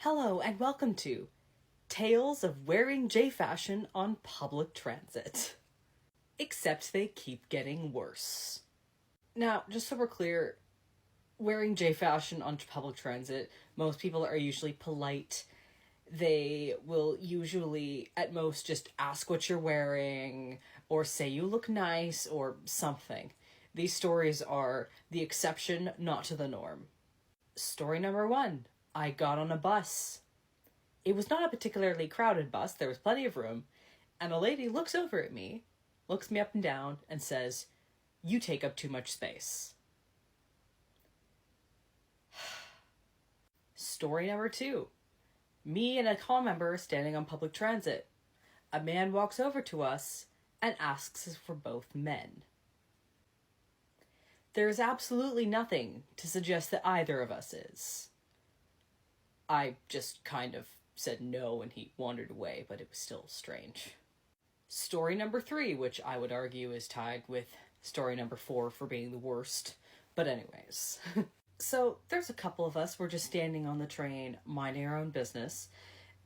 Hello and welcome to Tales of Wearing J Fashion on Public Transit. Except they keep getting worse. Now, just so we're clear, wearing J Fashion on public transit, most people are usually polite. They will usually, at most, just ask what you're wearing, or say you look nice, or something. These stories are the exception, not to the norm. Story number 1. I got on a bus. It was not a particularly crowded bus, there was plenty of room, and a lady looks over at me, looks me up and down, and says, "You take up too much space." Story number 2. Me and a call member standing on public transit. A man walks over to us and asks if we're both men. There is absolutely nothing to suggest that either of us is. I just kind of said no and he wandered away, but it was still strange. Story number 3, which I would argue is tied with story number 4 for being the worst. But anyways. So there's a couple of us, we're just standing on the train, minding our own business,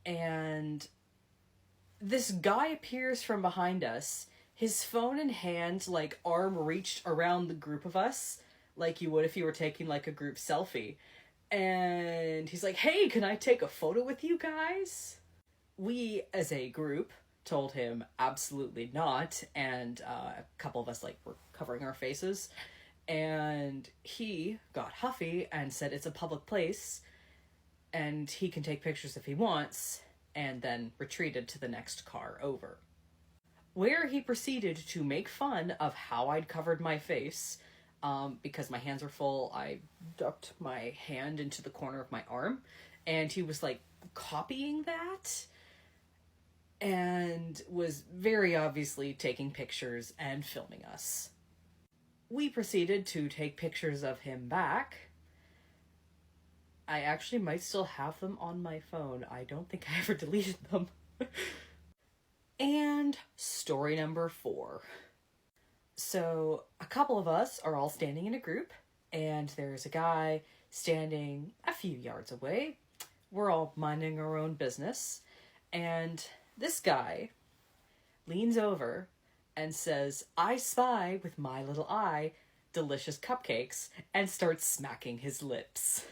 and this guy appears from behind us, his phone in hand, like arm reached around the group of us, like you would if you were taking like a group selfie. And he's like, "Hey, can I take a photo with you guys?" We, as a group, told him absolutely not, and a couple of us were covering our faces. And he got huffy and said it's a public place, and he can take pictures if he wants, and then retreated to the next car over. Where he proceeded to make fun of how I'd covered my face. Because my hands were full, I ducked my hand into the corner of my arm, and he was copying that, and was very obviously taking pictures and filming us. We proceeded to take pictures of him back. I actually might still have them on my phone. I don't think I ever deleted them. And story number 4. So a couple of us are all standing in a group, and there's a guy standing a few yards away. We're all minding our own business, and this guy leans over and says, "I spy with my little eye delicious cupcakes," and starts smacking his lips.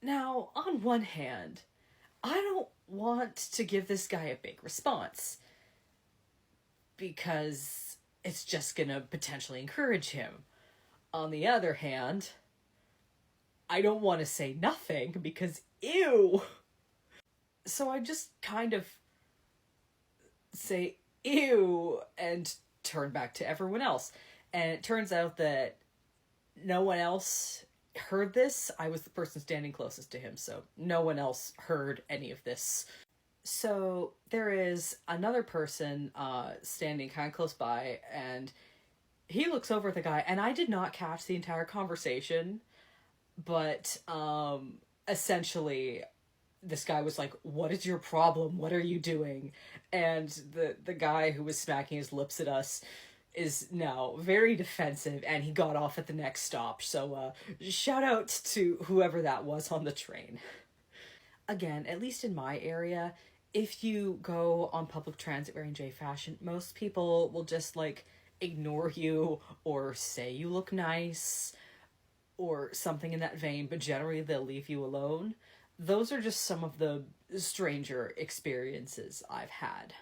Now, on one hand, I don't want to give this guy a big response, because it's just gonna potentially encourage him. On the other hand, I don't want to say nothing because ew. So I just kind of say ew and turn back to everyone else. And it turns out that no one else heard this. I was the person standing closest to him, so no one else heard any of this. So there is another person standing kind of close by, and he looks over at the guy, and I did not catch the entire conversation, but essentially this guy was like, "What is your problem? What are you doing?" And the guy who was smacking his lips at us is now very defensive, and he got off at the next stop. So shout out to whoever that was on the train. Again, at least in my area, if you go on public transit wearing J Fashion, most people will just ignore you or say you look nice or something in that vein, but generally they'll leave you alone. Those are just some of the stranger experiences I've had.